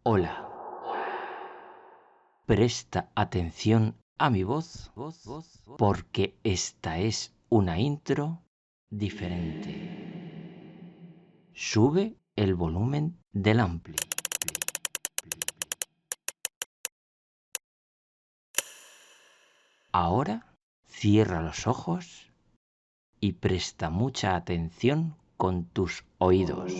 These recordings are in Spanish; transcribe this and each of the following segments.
Hola, presta atención a mi voz porque esta es una intro diferente. Sube el volumen del ampli. Ahora cierra los ojos y presta mucha atención con tus oídos.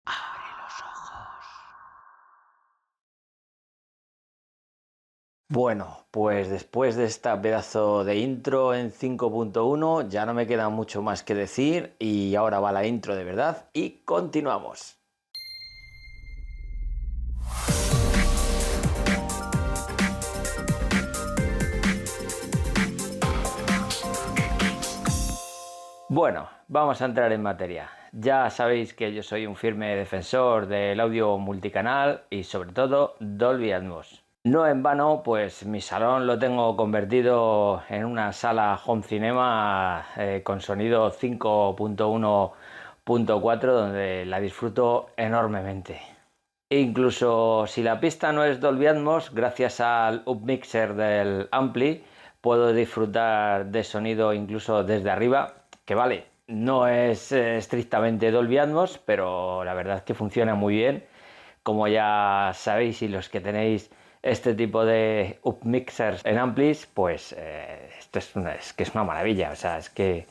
Abre los ojos. Bueno, pues después de esta pedazo de intro en 5.1 ya no me queda mucho más que decir y ahora va la intro de verdad y continuamos. Bueno, vamos a entrar en materia. Ya sabéis que yo soy un firme defensor del audio multicanal y sobre todo Dolby Atmos. No en vano, pues mi salón lo tengo convertido en una sala home cinema con sonido 5.1.4 donde la disfruto enormemente. Incluso si la pista no es Dolby Atmos, gracias al upmixer del ampli puedo disfrutar de sonido incluso desde arriba, que vale, no es estrictamente Dolby Atmos, pero la verdad es que funciona muy bien. Como ya sabéis, y los que tenéis este tipo de upmixers en amplis, pues esto es que es una maravilla. O sea, es que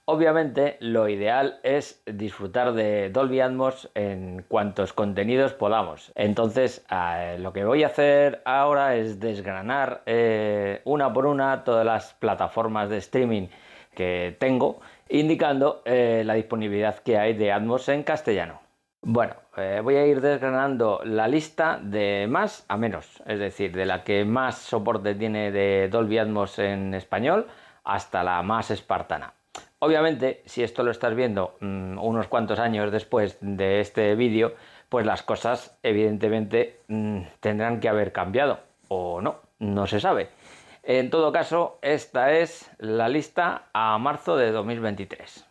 obviamente lo ideal es disfrutar de Dolby Atmos en cuantos contenidos podamos. Entonces, lo que voy a hacer ahora es desgranar una por una todas las plataformas de streaming que tengo, indicando la disponibilidad que hay de Atmos en castellano. Bueno, voy a ir desgranando la lista de más a menos, es decir, de la que más soporte tiene de Dolby Atmos en español hasta la más espartana. Obviamente, si esto lo estás viendo unos cuantos años después de este vídeo, pues las cosas evidentemente tendrán que haber cambiado, o no, no se sabe. En todo caso, esta es la lista a marzo de 2023.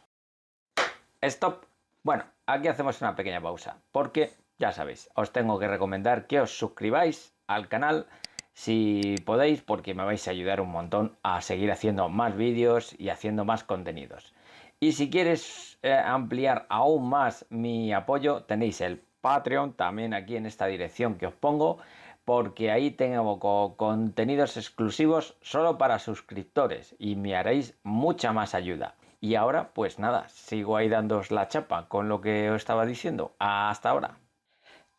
Stop. Bueno, aquí hacemos una pequeña pausa, porque ya sabéis, os tengo que recomendar que os suscribáis al canal si podéis, porque me vais a ayudar un montón a seguir haciendo más vídeos y haciendo más contenidos. Y si quieres ampliar aún más mi apoyo, tenéis el Patreon también aquí en esta dirección que os pongo, porque ahí tengo contenidos exclusivos solo para suscriptores y me haréis mucha más ayuda. Y ahora, pues nada, sigo ahí dándoos la chapa con lo que os estaba diciendo. Hasta ahora.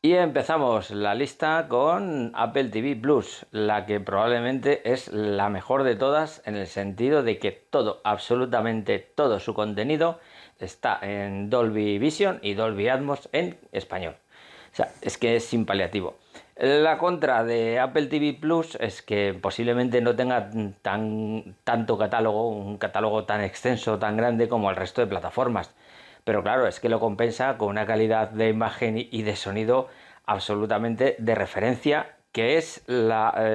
Y empezamos la lista con Apple TV Plus, la que probablemente es la mejor de todas en el sentido de que todo, absolutamente todo su contenido está en Dolby Vision y Dolby Atmos en español. O sea, es que es sin paliativo. La contra de Apple TV Plus es que posiblemente no tenga tanto catálogo, un catálogo tan extenso, tan grande como el resto de plataformas. Pero claro, es que lo compensa con una calidad de imagen y de sonido absolutamente de referencia, que es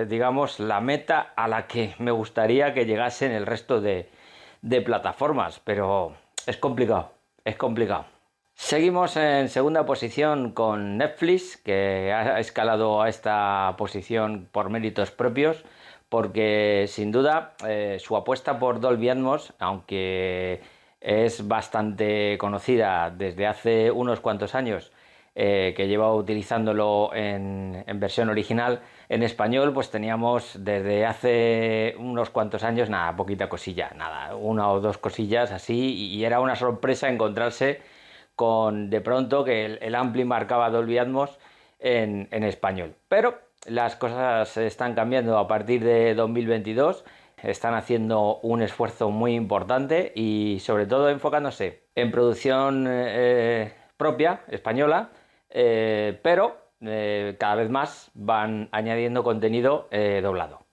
digamos, la meta a la que me gustaría que llegasen el resto de plataformas. Pero es complicado, es complicado. Seguimos en segunda posición con Netflix, que ha escalado a esta posición por méritos propios, porque sin duda su apuesta por Dolby Atmos, aunque es bastante conocida desde hace unos cuantos años, que lleva utilizándolo en versión original, en español pues teníamos desde hace unos cuantos años, nada, poquita cosilla, nada, una o dos cosillas así, y era una sorpresa encontrarse con de pronto que el ampli marcaba Dolby Atmos en español. Pero las cosas están cambiando a partir de 2022 están haciendo un esfuerzo muy importante y sobre todo enfocándose en producción propia, española, pero cada vez más van añadiendo contenido doblado.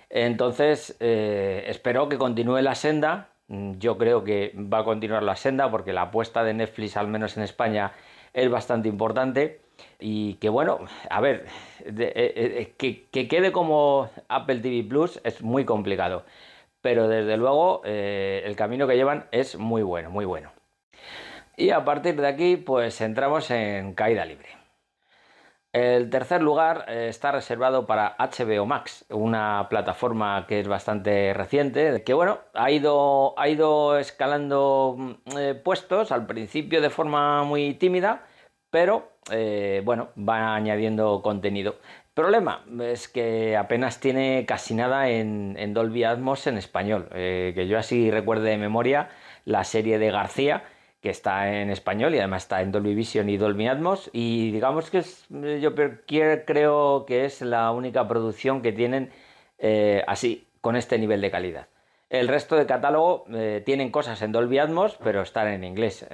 Entonces, espero que continúe la senda. Yo creo que va a continuar la senda porque la apuesta de Netflix, al menos en España, es bastante importante. Y que bueno, a ver, que quede como Apple TV Plus es muy complicado. Pero desde luego el camino que llevan es muy bueno, muy bueno. Y a partir de aquí, pues entramos en caída libre. El tercer lugar está reservado para HBO Max, una plataforma que es bastante reciente, que bueno, ha ido escalando puestos al principio de forma muy tímida, pero bueno, va añadiendo contenido. Problema es que apenas tiene casi nada en Dolby Atmos en español, que yo así recuerde de memoria la serie de García, que está en español y además está en Dolby Vision y Dolby Atmos, y digamos que creo que es la única producción que tienen así, con este nivel de calidad. El resto de catálogo tienen cosas en Dolby Atmos, pero están en inglés.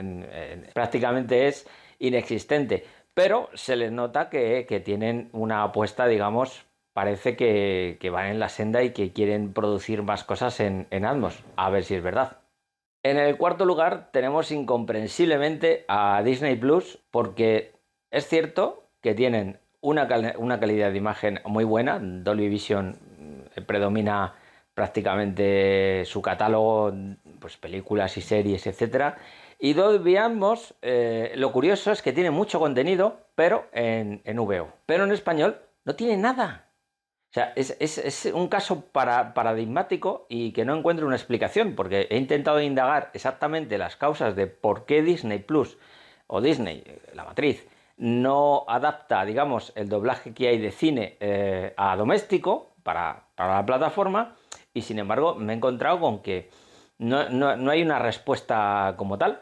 Prácticamente es inexistente, pero se les nota que tienen una apuesta, digamos, parece que van en la senda y que quieren producir más cosas en Atmos. A ver si es verdad. En el cuarto lugar tenemos incomprensiblemente a Disney Plus, porque es cierto que tienen una calidad de imagen muy buena. Dolby Vision predomina prácticamente su catálogo, pues películas y series, etcétera. Y Dolby Atmos, lo curioso es que tiene mucho contenido, pero en VO. Pero en español no tiene nada. O sea, es un caso paradigmático y que no encuentro una explicación, porque he intentado indagar exactamente las causas de por qué Disney Plus o Disney, la matriz, no adapta, digamos, el doblaje que hay de cine a doméstico para la plataforma, y sin embargo me he encontrado con que no hay una respuesta como tal.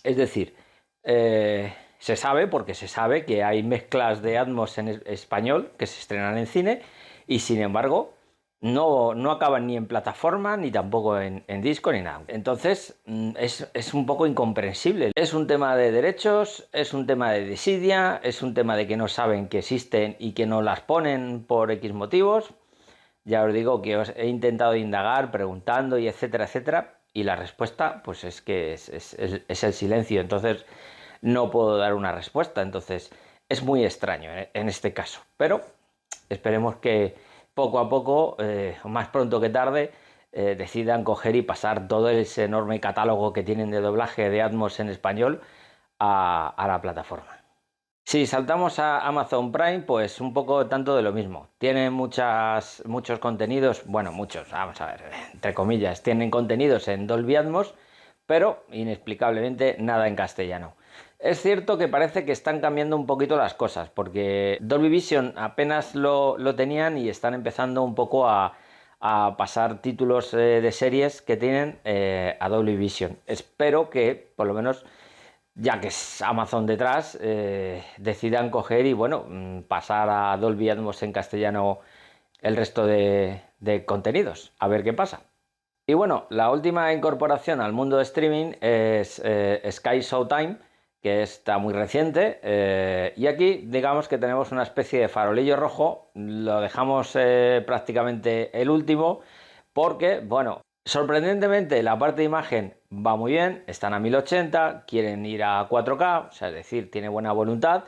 Es decir, se sabe, porque se sabe que hay mezclas de Atmos en español que se estrenan en cine y sin embargo no acaban ni en plataforma ni tampoco en disco ni nada. Entonces es un poco incomprensible. Es un tema de derechos, es un tema de desidia, es un tema de que no saben que existen y que no las ponen por X motivos. Ya os digo que os he intentado indagar preguntando y etcétera, etcétera, y la respuesta pues es que es el silencio. Entonces no puedo dar una respuesta. Entonces es muy extraño en este caso, pero esperemos que poco a poco, más pronto que tarde, decidan coger y pasar todo ese enorme catálogo que tienen de doblaje de Atmos en español a la plataforma. Si saltamos a Amazon Prime, pues un poco tanto de lo mismo. Tienen muchos contenidos, bueno, muchos, vamos a ver, entre comillas, tienen contenidos en Dolby Atmos, pero inexplicablemente nada en castellano. Es cierto que parece que están cambiando un poquito las cosas, porque Dolby Vision apenas lo tenían y están empezando un poco a pasar títulos de series que tienen a Dolby Vision. Espero que, por lo menos, ya que es Amazon detrás, decidan coger y bueno, pasar a Dolby Atmos en castellano el resto de contenidos, a ver qué pasa. Y bueno, la última incorporación al mundo de streaming es Sky Showtime, que está muy reciente, y aquí digamos que tenemos una especie de farolillo rojo. Lo dejamos prácticamente el último porque, bueno, sorprendentemente la parte de imagen va muy bien, están a 1080, quieren ir a 4K, o sea, es decir, tiene buena voluntad,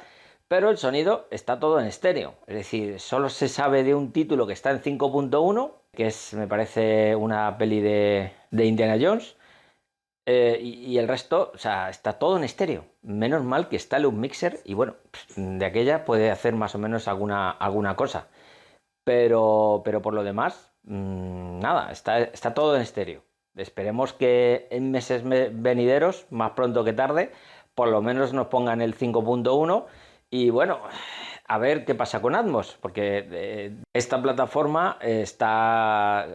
pero el sonido está todo en estéreo. Es decir, solo se sabe de un título que está en 5.1, que es, me parece, una peli de Indiana Jones, y el resto, o sea, está todo en estéreo. Menos mal que está el mixer y bueno, de aquella puede hacer más o menos alguna cosa. Pero por lo demás, nada, está todo en estéreo. Esperemos que en meses venideros, más pronto que tarde, por lo menos nos pongan el 5.1 y bueno, a ver qué pasa con Atmos, porque esta plataforma está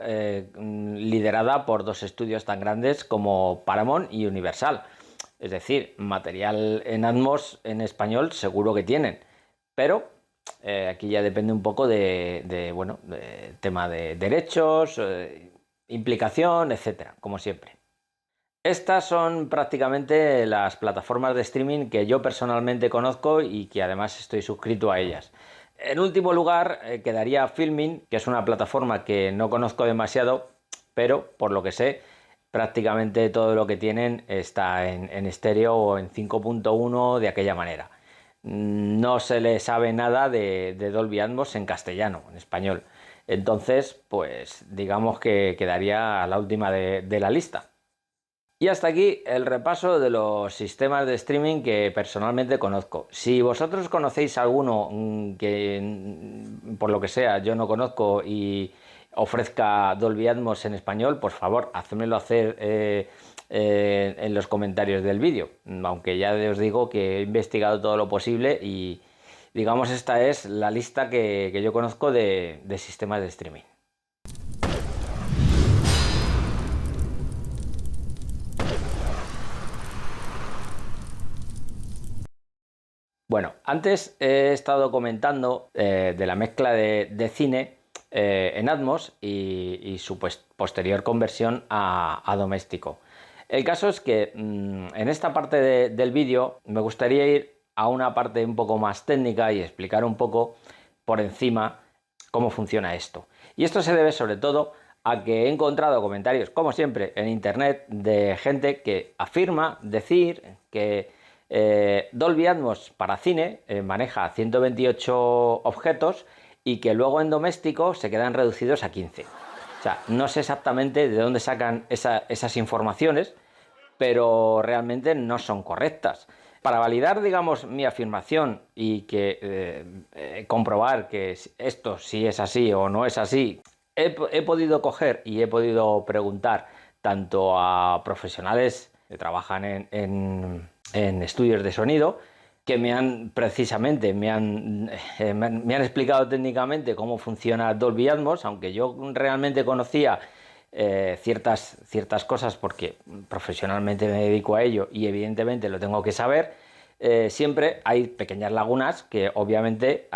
liderada por dos estudios tan grandes como Paramount y Universal. Es decir, material en Atmos en español seguro que tienen, pero aquí ya depende un poco de tema de derechos, implicación, etcétera, como siempre. Estas son prácticamente las plataformas de streaming que yo personalmente conozco y que además estoy suscrito a ellas. En último lugar, quedaría Filmin, que es una plataforma que no conozco demasiado, pero por lo que sé, prácticamente todo lo que tienen está en estéreo o en 5.1 de aquella manera. No se le sabe nada de Dolby Atmos en castellano, en español. Entonces, pues digamos que quedaría a la última de la lista. Y hasta aquí el repaso de los sistemas de streaming que personalmente conozco. Si vosotros conocéis alguno que por lo que sea yo no conozco y ofrezca Dolby Atmos en español, por favor, házmelo hacer en los comentarios del vídeo. Aunque ya os digo que he investigado todo lo posible y digamos esta es la lista que yo conozco de sistemas de streaming. Bueno, antes he estado comentando de la mezcla de cine en Atmos y su posterior conversión a doméstico. El caso es que en esta parte del vídeo me gustaría ir a una parte un poco más técnica y explicar un poco por encima cómo funciona esto. Y esto se debe sobre todo a que he encontrado comentarios, como siempre, en internet de gente que afirma decir que Dolby Atmos para cine maneja 128 objetos y que luego en doméstico se quedan reducidos a 15. O sea, no sé exactamente de dónde sacan esas informaciones, pero realmente no son correctas. Para validar, digamos, mi afirmación y que comprobar que esto sí es así o no es así, he podido coger y he podido preguntar tanto a profesionales que trabajan en estudios de sonido, que me han precisamente me han explicado técnicamente cómo funciona Dolby Atmos, aunque yo realmente conocía ciertas cosas porque profesionalmente me dedico a ello y evidentemente lo tengo que saber. Siempre hay pequeñas lagunas que obviamente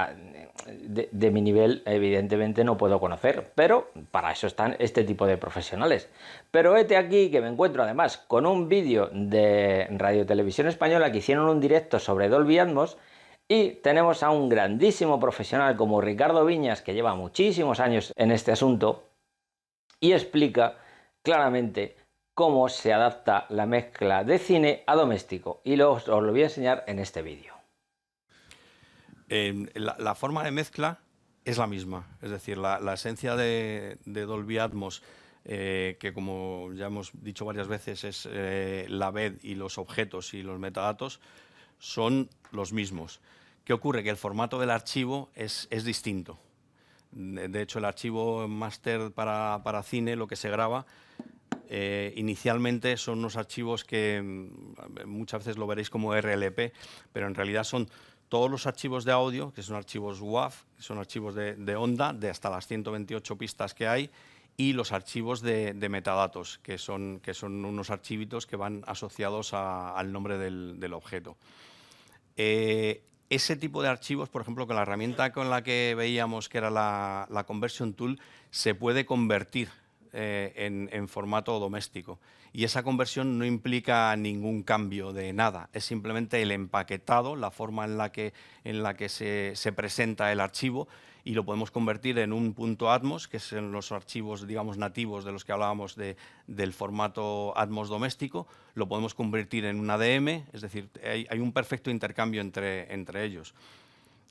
de mi nivel evidentemente no puedo conocer, pero para eso están este tipo de profesionales. Pero hete aquí que me encuentro además con un vídeo de Radio Televisión Española que hicieron un directo sobre Dolby Atmos y tenemos a un grandísimo profesional como Ricardo Viñas, que lleva muchísimos años en este asunto y explica claramente cómo se adapta la mezcla de cine a doméstico, y os lo voy a enseñar en este vídeo. La forma de mezcla es la misma, es decir, la esencia de Dolby Atmos, que como ya hemos dicho varias veces es la bed y los objetos y los metadatos, son los mismos. ¿Qué ocurre? Que el formato del archivo es distinto. De hecho, el archivo máster para cine, lo que se graba, inicialmente son unos archivos que muchas veces lo veréis como RLP, pero en realidad son todos los archivos de audio, que son archivos WAV, que son archivos de onda, de hasta las 128 pistas que hay, y los archivos de metadatos, que son unos archivitos que van asociados al nombre del objeto. Ese tipo de archivos, por ejemplo, con la herramienta con la que veíamos que era la Conversion Tool, se puede convertir en formato doméstico. Y esa conversión no implica ningún cambio de nada, es simplemente el empaquetado, la forma en la que se presenta el archivo, y lo podemos convertir en un .atmos, que son los archivos, digamos, nativos de los que hablábamos del formato Atmos doméstico. Lo podemos convertir en un ADM, es decir, hay un perfecto intercambio entre ellos.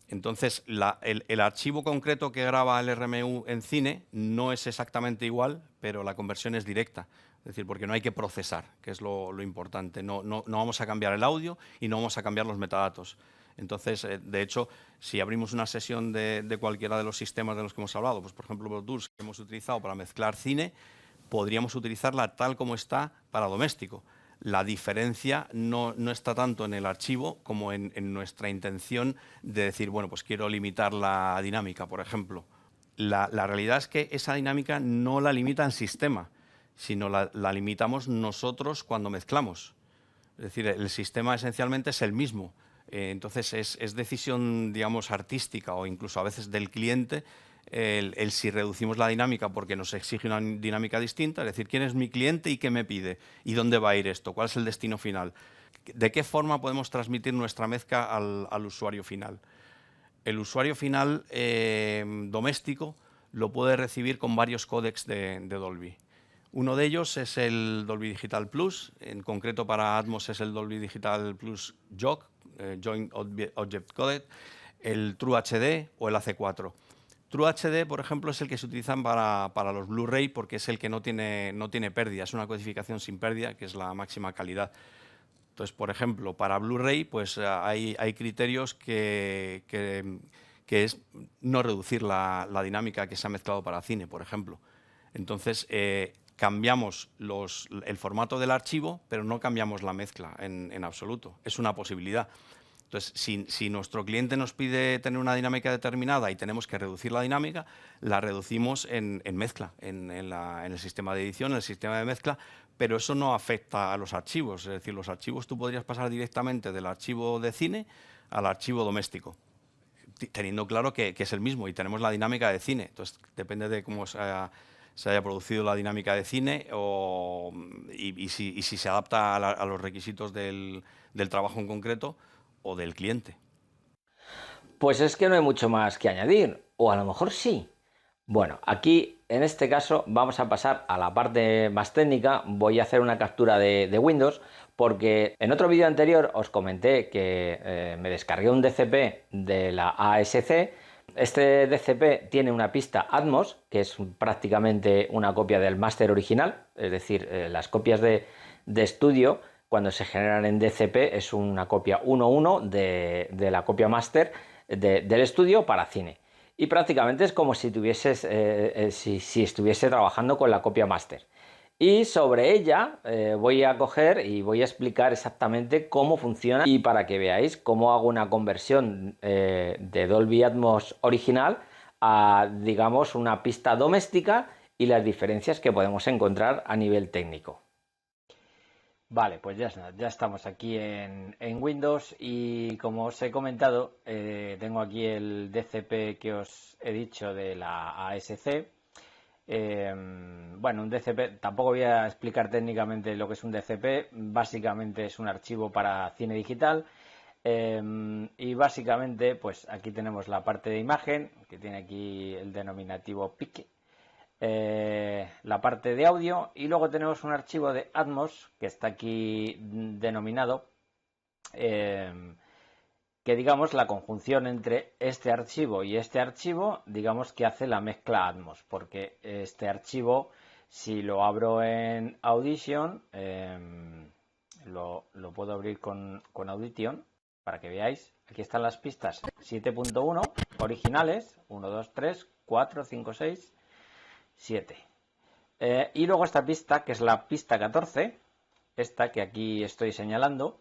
Entonces, el archivo concreto que graba el RMU en cine no es exactamente igual, pero la conversión es directa. Es decir, porque no hay que procesar, que es lo importante. No vamos a cambiar el audio y no vamos a cambiar los metadatos. Entonces, de hecho, si abrimos una sesión de cualquiera de los sistemas de los que hemos hablado, pues por ejemplo, Pro Tools que hemos utilizado para mezclar cine, podríamos utilizarla tal como está para doméstico. La diferencia no está tanto en el archivo como en nuestra intención de decir, bueno, pues quiero limitar la dinámica, por ejemplo. La realidad es que esa dinámica no la limita el sistema, sino la limitamos nosotros cuando mezclamos. Es decir, el sistema esencialmente es el mismo. Entonces, es decisión, digamos, artística o incluso a veces del cliente el si reducimos la dinámica porque nos exige una dinámica distinta, es decir, quién es mi cliente y qué me pide, y dónde va a ir esto, cuál es el destino final, de qué forma podemos transmitir nuestra mezcla al usuario final. El usuario final doméstico lo puede recibir con varios códecs de Dolby. Uno de ellos es el Dolby Digital Plus, en concreto para Atmos es el Dolby Digital Plus JOC, Joint Object Codec, el True HD o el AC4. True HD, por ejemplo, es el que se utilizan para los Blu-ray porque es el que no tiene pérdida, es una codificación sin pérdida, que es la máxima calidad. Entonces, por ejemplo, para Blu-ray pues hay criterios que es no reducir la dinámica que se ha mezclado para cine, por ejemplo. Entonces, cambiamos el formato del archivo, pero no cambiamos la mezcla en absoluto. Es una posibilidad. Entonces, si nuestro cliente nos pide tener una dinámica determinada y tenemos que reducir la dinámica, la reducimos en mezcla, en el sistema de edición, en el sistema de mezcla, pero eso no afecta a los archivos. Es decir, los archivos tú podrías pasar directamente del archivo de cine al archivo doméstico, teniendo claro que es el mismo y tenemos la dinámica de cine. Entonces, depende de cómo se haya producido la dinámica de cine y si se adapta a los requisitos del trabajo en concreto o del cliente. Pues es que no hay mucho más que añadir, o a lo mejor sí. Bueno, aquí en este caso vamos a pasar a la parte más técnica. Voy a hacer una captura de Windows porque en otro vídeo anterior os comenté que me descargué un DCP de la ASC. Este DCP tiene una pista Atmos, que es prácticamente una copia del máster original, es decir, las copias de estudio cuando se generan en DCP es una copia 1.1 de la copia máster del estudio para cine. Y prácticamente es como si si estuviese trabajando con la copia máster. Y sobre ella voy a coger y voy a explicar exactamente cómo funciona y para que veáis cómo hago una conversión de Dolby Atmos original a, digamos, una pista doméstica y las diferencias que podemos encontrar a nivel técnico. Vale, pues ya estamos aquí en Windows y como os he comentado, tengo aquí el DCP que os he dicho de la ASC. Bueno, un DCP, tampoco voy a explicar técnicamente lo que es un DCP, básicamente es un archivo para cine digital. Y básicamente, pues aquí tenemos la parte de imagen, que tiene aquí el denominativo PIC. La parte de audio y luego tenemos un archivo de Atmos que está aquí denominado que digamos la conjunción entre este archivo y este archivo digamos que hace la mezcla Atmos porque este archivo si lo abro en Audition lo puedo abrir con Audition para que veáis. Aquí están las pistas 7.1 originales 1, 2, 3, 4, 5, 6 7. Y luego esta pista, que es la pista 14, esta que aquí estoy señalando,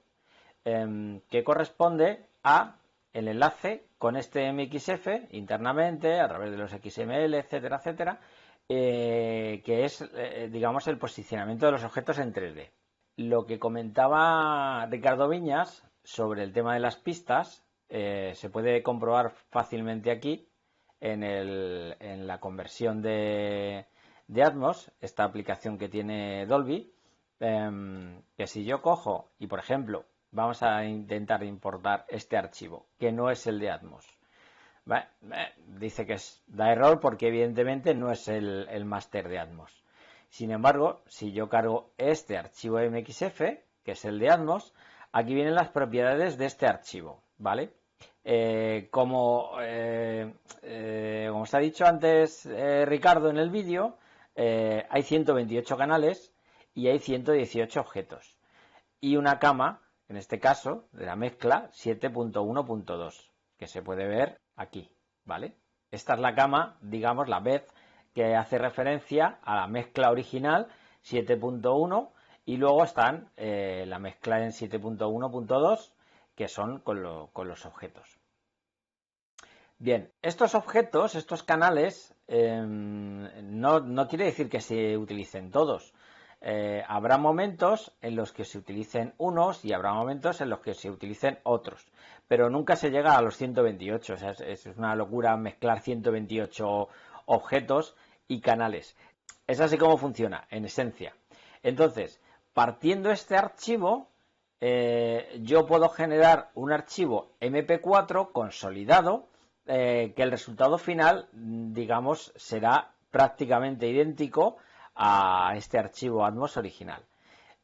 que corresponde a el enlace con este MXF internamente, a través de los XML, etcétera, etcétera, que es, digamos, el posicionamiento de los objetos en 3D. Lo que comentaba Ricardo Viñas sobre el tema de las pistas, se puede comprobar fácilmente aquí, en la conversión de Atmos, esta aplicación que tiene Dolby, que si yo cojo y por ejemplo vamos a intentar importar este archivo que no es el de Atmos, dice que da error porque evidentemente no es el máster de Atmos. Sin embargo, si yo cargo este archivo MXF, que es el de Atmos, aquí vienen las propiedades de este archivo, ¿vale? Como os ha dicho antes Ricardo en el vídeo, hay 128 canales y hay 118 objetos y una cama, en este caso de la mezcla 7.1.2 que se puede ver aquí, ¿vale? Esta es la cama, digamos la vez que hace referencia a la mezcla original 7.1 y luego están la mezcla en 7.1.2 que son con los objetos. Bien, estos objetos, estos canales, no quiere decir que se utilicen todos. habrá momentos en los que se utilicen unos y habrá momentos en los que se utilicen otros, pero nunca se llega a los 128. O sea, es una locura mezclar 128 objetos y canales. Es así como funciona, en esencia. Entonces, partiendo este archivo, yo puedo generar un archivo MP4 consolidado, que el resultado final, digamos, será prácticamente idéntico a este archivo Atmos original.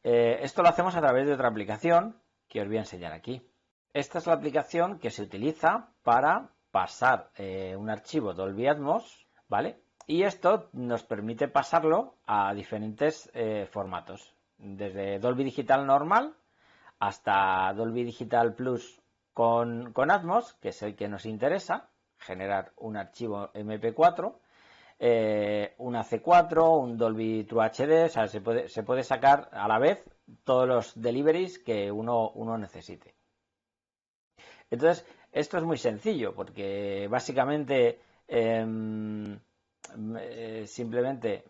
Esto lo hacemos a través de otra aplicación que os voy a enseñar aquí. Esta es la aplicación que se utiliza para pasar un archivo Dolby Atmos, ¿vale? Y esto nos permite pasarlo a diferentes formatos, desde Dolby Digital normal hasta Dolby Digital Plus con Atmos, que es el que nos interesa, generar un archivo MP4, un AC4, un Dolby True HD. O sea, se puede sacar a la vez todos los deliveries que uno necesite. Entonces, esto es muy sencillo, porque básicamente simplemente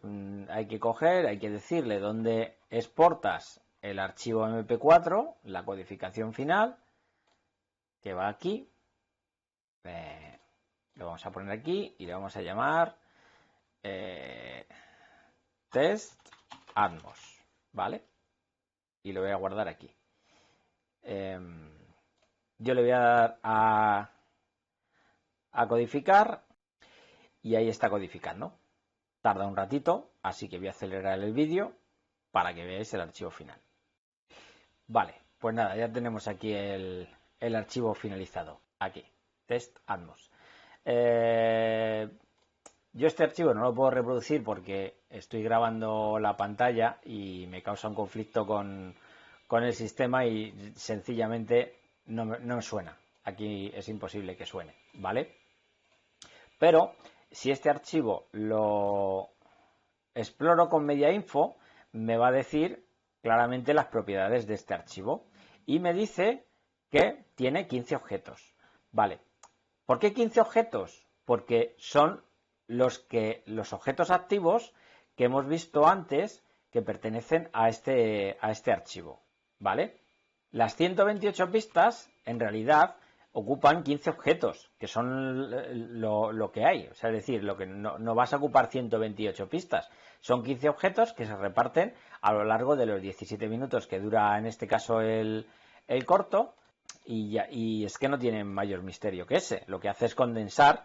hay que coger, hay que decirle dónde exportas el archivo MP4, la codificación final, que va aquí. Lo vamos a poner aquí y le vamos a llamar test Atmos, ¿vale? Y lo voy a guardar aquí. Yo le voy a dar a codificar y ahí está codificando. Tarda un ratito, así que voy a acelerar el vídeo para que veáis el archivo final. Vale, pues nada, ya tenemos aquí el archivo finalizado. Aquí, test Atmos. Yo este archivo no lo puedo reproducir porque estoy grabando la pantalla y me causa un conflicto con el sistema y sencillamente no me suena. Aquí es imposible que suene, ¿vale? Pero si este archivo lo exploro con MediaInfo, me va a decir claramente las propiedades de este archivo y me dice que tiene 15 objetos. Vale, ¿por qué 15 objetos? Porque son los objetos activos que hemos visto antes que pertenecen a este archivo, ¿vale? Las 128 pistas en realidad ocupan 15 objetos, que son lo que hay. O sea, es decir, lo que no vas a ocupar 128 pistas. Son 15 objetos que se reparten a lo largo de los 17 minutos que dura en este caso el corto. Y es que no tienen mayor misterio que ese. Lo que hace es condensar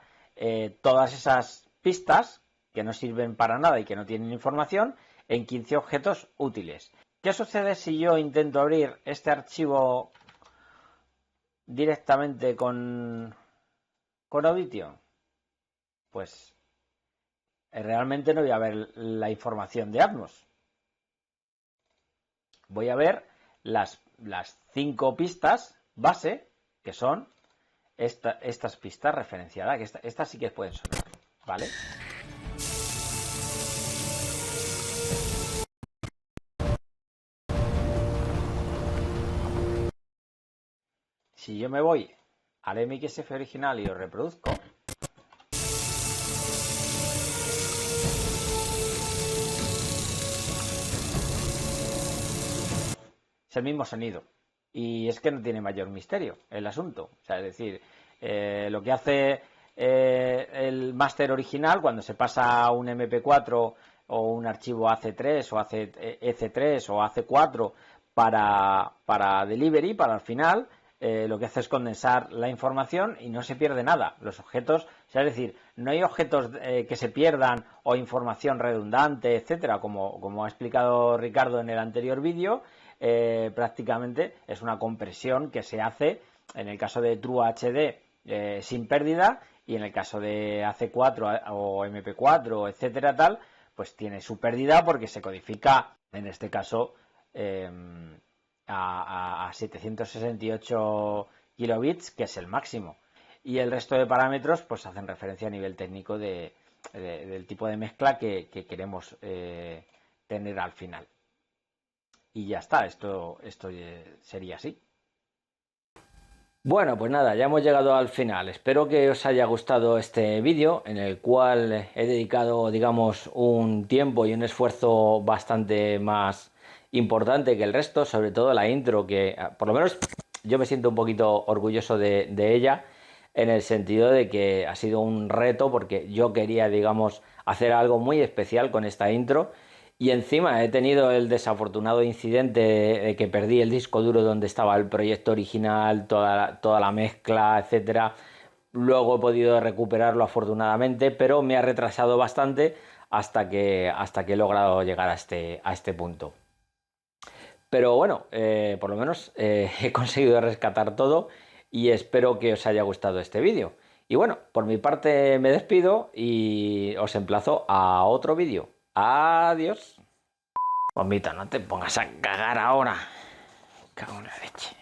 todas esas pistas que no sirven para nada y que no tienen información en 15 objetos útiles. ¿Qué sucede si yo intento abrir este archivo directamente con Audition? Pues realmente no voy a ver la información de Atmos. Voy a ver las 5 pistas base, que son estas pistas referenciadas, que estas sí que pueden sonar, ¿vale? Si yo me voy al MXF original y lo reproduzco, es el mismo sonido. Y es que no tiene mayor misterio el asunto. O sea, es decir, lo que hace el máster original cuando se pasa a un MP4 o un archivo AC3 o EC3 o AC4 para delivery, para el final, lo que hace es condensar la información y no se pierde nada. Los objetos, o sea, es decir, no hay objetos que se pierdan o información redundante, etcétera, como ha explicado Ricardo en el anterior vídeo. Prácticamente es una compresión que se hace en el caso de True HD sin pérdida, y en el caso de AC4 o MP4, etcétera, tal, pues tiene su pérdida porque se codifica, en este caso, a 768 kilobits, que es el máximo. Y el resto de parámetros pues hacen referencia a nivel técnico del tipo de mezcla que queremos tener al final. Y ya está, esto sería así. Bueno, pues nada, ya hemos llegado al final. Espero que os haya gustado este vídeo en el cual he dedicado, digamos, un tiempo y un esfuerzo bastante más importante que el resto, sobre todo la intro, que por lo menos yo me siento un poquito orgulloso de ella, en el sentido de que ha sido un reto porque yo quería, digamos, hacer algo muy especial con esta intro. Y encima he tenido el desafortunado incidente de que perdí el disco duro donde estaba el proyecto original, toda la mezcla, etcétera. Luego he podido recuperarlo afortunadamente, pero me ha retrasado bastante hasta que he logrado llegar a este punto. Pero bueno, por lo menos he conseguido rescatar todo y espero que os haya gustado este vídeo. Y bueno, por mi parte me despido y os emplazo a otro vídeo. Adiós. Bombita, no te pongas a cagar ahora. Cago en la leche.